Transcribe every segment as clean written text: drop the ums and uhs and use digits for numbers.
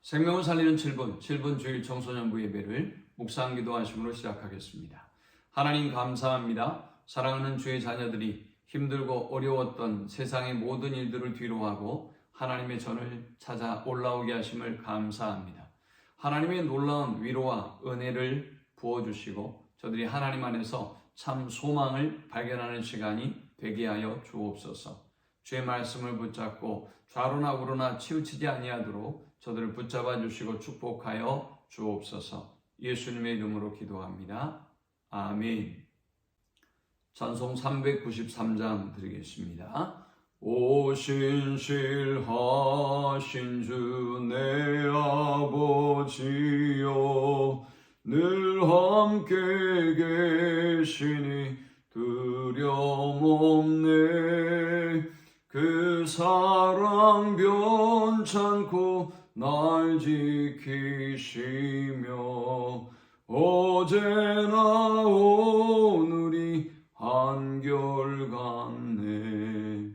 생명을 살리는 7분 주일 청소년부 예배를 묵상 기도하심으로 시작하겠습니다. 하나님 감사합니다. 사랑하는 주의 자녀들이 힘들고 어려웠던 세상의 모든 일들을 뒤로하고 하나님의 전을 찾아 올라오게 하심을 감사합니다. 하나님의 놀라운 위로와 은혜를 부어주시고 저들이 하나님 안에서 참 소망을 발견하는 시간이 되게 하여 주옵소서. 주의 말씀을 붙잡고 좌로나 우로나 치우치지 아니하도록 저들을 붙잡아 주시고 축복하여 주옵소서. 예수님의 이름으로 기도합니다. 아멘. 찬송 393장 드리겠습니다. 오 신실하신 주 내 아버지여, 늘 함께 계시니 두려움 없네. 그 사랑 변찮고 날 지키시며 어제나 오늘이 한결같네.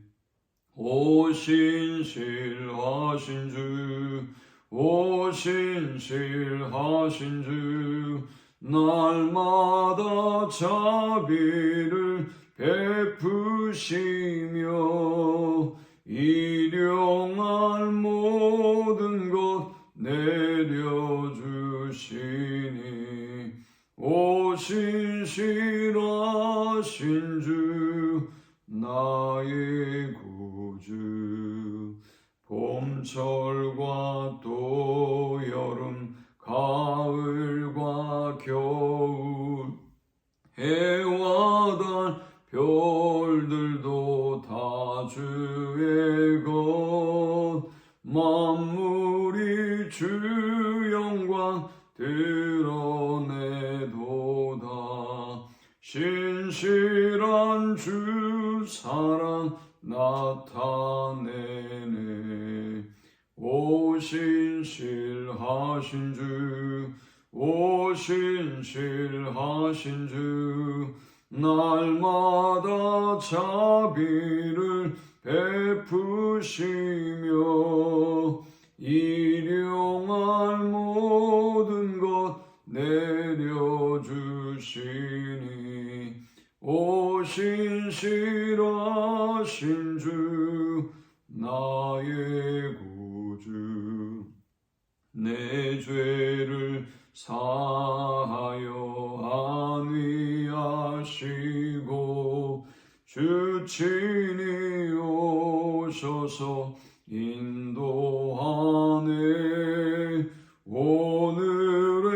오 신실하신 주, 오 신실하신 주, 날마다 자비를 베푸시며 일용할 모든 것 내려주시니 오 신실하신 주 나의 구주. 봄철과 또 여름 가을과 겨울 해와 달 별들도 다 주의 것. 만물이 주 영광 드러내도다. 신실한 주 사랑 나타내네. 오 신실하신 주, 오 신실하신 주, 날마다 자비를 베푸시며 일용할 모든 것 내려주시니 오 신실하신 주 나의 구주. 내 죄를 사하여 안위하시고 주 친히 오셔서 인도하네. 오늘의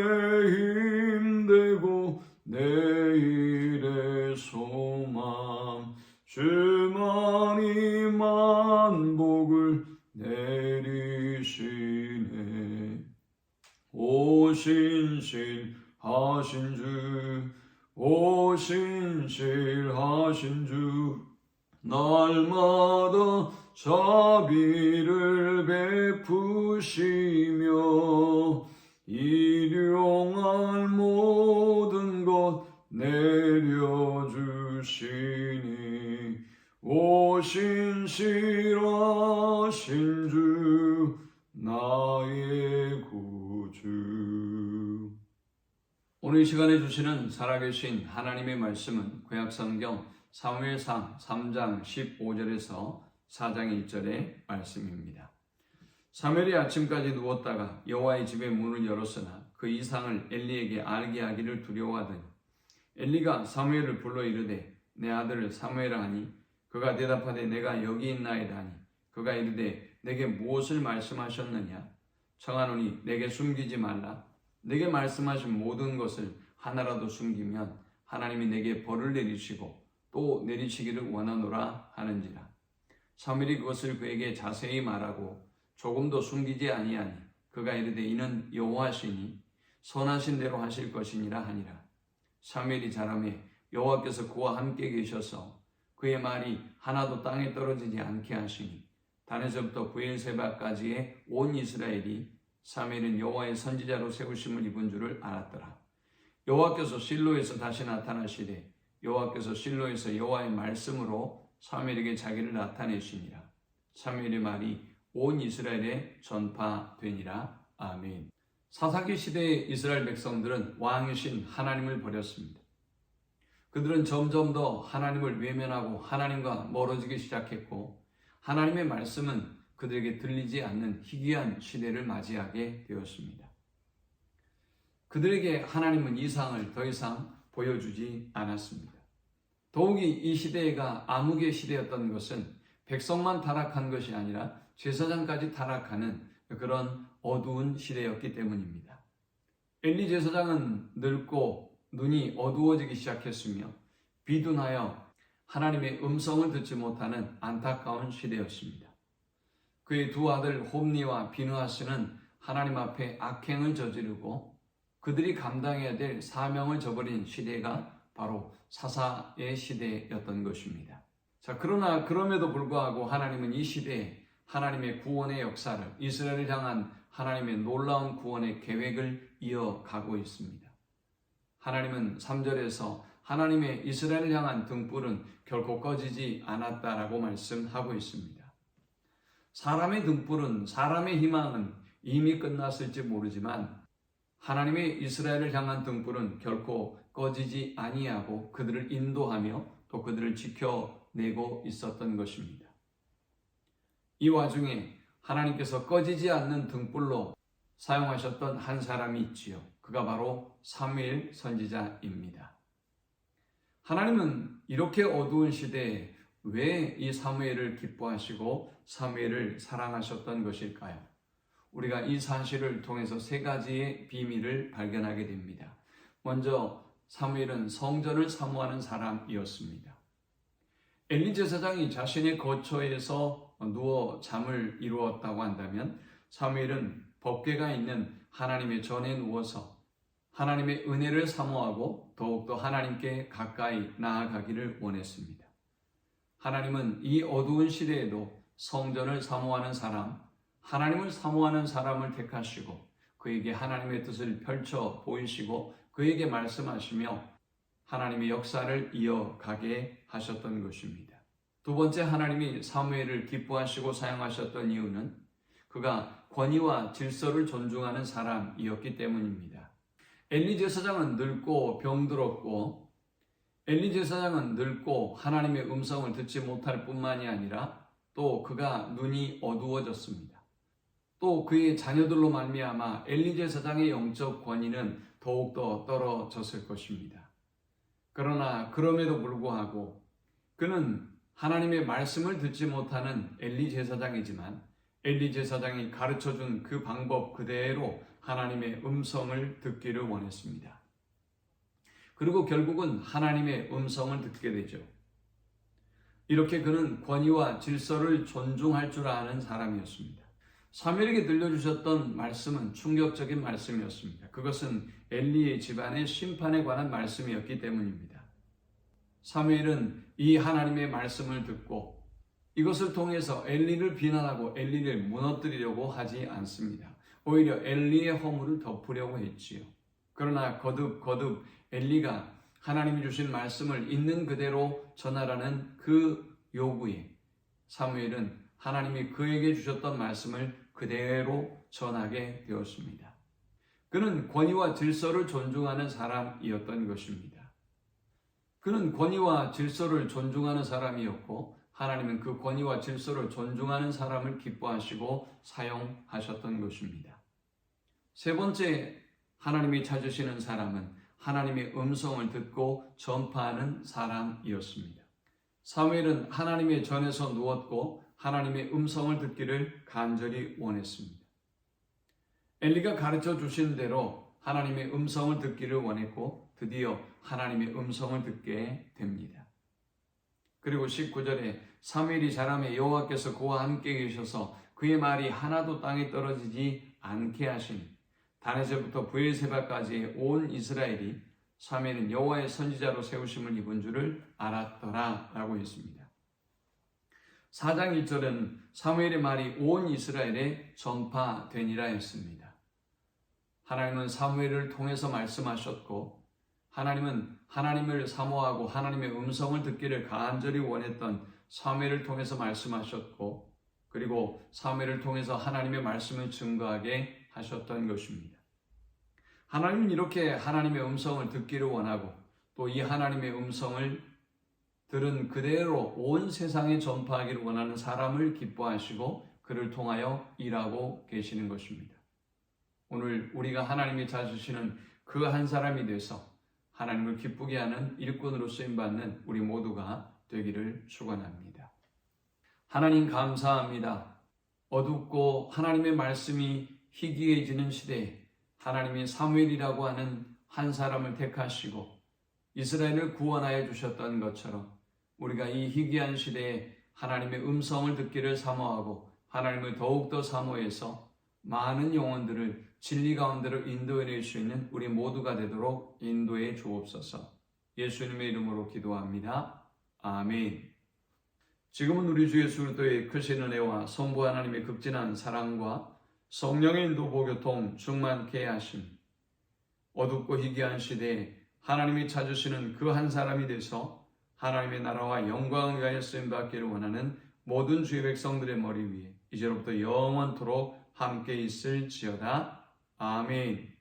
힘되고 내일의 소망, 주만이 만복을 내리시네. 오 신실하신 주, 오 신실하신 주, 날마다 자비를 베푸시며 일용할 모든 것 내려주시니 오 신실하신 주 나의 구주. 오늘 이 시간에 주시는 살아계신 하나님의 말씀은 구약성경 사무엘상 3장 15절에서 4장 1절의 말씀입니다. 사무엘이 아침까지 누웠다가 여호와의 집의 문을 열었으나 그 이상을 엘리에게 알게 하기를 두려워하더니 엘리가 사무엘을 불러 이르되 내 아들 사무엘아 하니 그가 대답하되 내가 여기 있나이다 하니 그가 이르되 내게 무엇을 말씀하셨느냐. 청하노니 내게 숨기지 말라. 내게 말씀하신 모든 것을 하나라도 숨기면 하나님이 내게 벌을 내리시고 또 내리시기를 원하노라 하는지라. 사무엘이 그것을 그에게 자세히 말하고 조금도 숨기지 아니하니 그가 이르되 이는 여호와시니 선하신 대로 하실 것이니라 하니라. 사무엘이 자라매 여호와께서 그와 함께 계셔서 그의 말이 하나도 땅에 떨어지지 않게 하시니 단에서부터 브엘세바까지의 온 이스라엘이 사무엘은 여호와의 선지자로 세우심을 입은 줄을 알았더라. 여호와께서 실로에서 다시 나타나시되 여호와께서 실로에서 여호와의 말씀으로 사무엘에게 자기를 나타내시니라. 사무엘의 말이 온 이스라엘에 전파되니라. 아멘. 사사기 시대의 이스라엘 백성들은 왕이신 하나님을 버렸습니다. 그들은 점점 더 하나님을 외면하고 하나님과 멀어지기 시작했고 하나님의 말씀은 그들에게 들리지 않는 희귀한 시대를 맞이하게 되었습니다. 그들에게 하나님은 이상을 더 이상 보여주지 않았습니다. 더욱이 이 시대가 암흑의 시대였던 것은 백성만 타락한 것이 아니라 제사장까지 타락하는 그런 어두운 시대였기 때문입니다. 엘리 제사장은 늙고 눈이 어두워지기 시작했으며 비둔하여 하나님의 음성을 듣지 못하는 안타까운 시대였습니다. 그의 두 아들 홈니와 비느하스는 하나님 앞에 악행을 저지르고 그들이 감당해야 될 사명을 저버린 시대가 바로 사사의 시대였던 것입니다. 자, 그러나 그럼에도 불구하고 하나님은 이 시대에 하나님의 구원의 역사를, 이스라엘을 향한 하나님의 놀라운 구원의 계획을 이어가고 있습니다. 하나님은 3절에서 하나님의 이스라엘을 향한 등불은 결코 꺼지지 않았다라고 말씀하고 있습니다. 사람의 등불은, 사람의 희망은 이미 끝났을지 모르지만 하나님의 이스라엘을 향한 등불은 결코 꺼지지 아니하고 그들을 인도하며 또 그들을 지켜내고 있었던 것입니다. 이 와중에 하나님께서 꺼지지 않는 등불로 사용하셨던 한 사람이 있지요. 그가 바로 사무엘 선지자입니다. 하나님은 이렇게 어두운 시대에 왜 이 사무엘을 기뻐하시고 사무엘을 사랑하셨던 것일까요? 우리가 이 사실을 통해서 세 가지의 비밀을 발견하게 됩니다. 먼저 사무엘은 성전을 사모하는 사람이었습니다. 엘리 제사장이 자신의 거처에서 누워 잠을 이루었다고 한다면 사무엘은 법궤가 있는 하나님의 전에 누워서 하나님의 은혜를 사모하고 더욱더 하나님께 가까이 나아가기를 원했습니다. 하나님은 이 어두운 시대에도 성전을 사모하는 사람, 하나님을 사모하는 사람을 택하시고 그에게 하나님의 뜻을 펼쳐 보이시고 그에게 말씀하시며 하나님의 역사를 이어가게 하셨던 것입니다. 두 번째, 하나님이 사무엘을 기뻐하시고 사용하셨던 이유는 그가 권위와 질서를 존중하는 사람이었기 때문입니다. 엘리 제사장은 늙고 병들었고 엘리 제사장은 늙고 하나님의 음성을 듣지 못할 뿐만이 아니라 또 그가 눈이 어두워졌습니다. 또 그의 자녀들로 말미암아 엘리 제사장의 영적 권위는 더욱더 떨어졌을 것입니다. 그러나 그럼에도 불구하고 그는 하나님의 말씀을 듣지 못하는 엘리 제사장이지만 엘리 제사장이 가르쳐준 그 방법 그대로 하나님의 음성을 듣기를 원했습니다. 그리고 결국은 하나님의 음성을 듣게 되죠. 이렇게 그는 권위와 질서를 존중할 줄 아는 사람이었습니다. 사무엘에게 들려주셨던 말씀은 충격적인 말씀이었습니다. 그것은 엘리의 집안의 심판에 관한 말씀이었기 때문입니다. 사무엘은 이 하나님의 말씀을 듣고 이것을 통해서 엘리를 비난하고 엘리를 무너뜨리려고 하지 않습니다. 오히려 엘리의 허물을 덮으려고 했지요. 그러나 거듭 엘리가 하나님이 주신 말씀을 있는 그대로 전하라는 그 요구에 사무엘은 하나님이 그에게 주셨던 말씀을 그대로 전하게 되었습니다. 그는 권위와 질서를 존중하는 사람이었던 것입니다. 그는 권위와 질서를 존중하는 사람이었고 하나님은 그 권위와 질서를 존중하는 사람을 기뻐하시고 사용하셨던 것입니다. 세 번째, 하나님이 찾으시는 사람은 하나님의 음성을 듣고 전파하는 사람이었습니다. 사무엘은 하나님의 전에서 누웠고 하나님의 음성을 듣기를 간절히 원했습니다. 엘리가 가르쳐 주신 대로 하나님의 음성을 듣기를 원했고 드디어 하나님의 음성을 듣게 됩니다. 그리고 19절에 사무엘이 자라매 여호와께서 그와 함께 계셔서 그의 말이 하나도 땅에 떨어지지 않게 하시니 다네셀부터 브엘세바까지의 온 이스라엘이 사무엘은 여호와의 선지자로 세우심을 입은 줄을 알았더라 라고 했습니다. 4장 1절은 사무엘의 말이 온 이스라엘에 전파되니라 했습니다. 하나님은 사무엘을 통해서 말씀하셨고 하나님은 하나님을 사모하고 하나님의 음성을 듣기를 간절히 원했던 사무엘을 통해서 말씀하셨고 그리고 사무엘을 통해서 하나님의 말씀을 증거하게 하셨던 것입니다. 하나님은 이렇게 하나님의 음성을 듣기를 원하고 또 이 하나님의 음성을 들은 그대로 온 세상에 전파하기를 원하는 사람을 기뻐하시고 그를 통하여 일하고 계시는 것입니다. 오늘 우리가 하나님이 찾으시는 그 한 사람이 돼서 하나님을 기쁘게 하는 일꾼으로 쓰임받는 우리 모두가 되기를 축원합니다. 하나님 감사합니다. 어둡고 하나님의 말씀이 희귀해지는 시대에 하나님이 사무엘이라고 하는 한 사람을 택하시고 이스라엘을 구원하여 주셨던 것처럼 우리가 이 희귀한 시대에 하나님의 음성을 듣기를 사모하고 하나님을 더욱더 사모해서 많은 영혼들을 진리 가운데로 인도해낼 수 있는 우리 모두가 되도록 인도해 주옵소서. 예수님의 이름으로 기도합니다. 아멘. 지금은 우리 주 예수 그리스도의 크신 은혜와 성부 하나님의 극진한 사랑과 성령의 인도 보교통 충만케 하심, 어둡고 희귀한 시대에 하나님이 찾으시는 그 한 사람이 돼서 하나님의 나라와 영광을 위하여 쓰임받기를 원하는 모든 주의 백성들의 머리 위에 이제로부터 영원토록 함께 있을지어다. 아멘.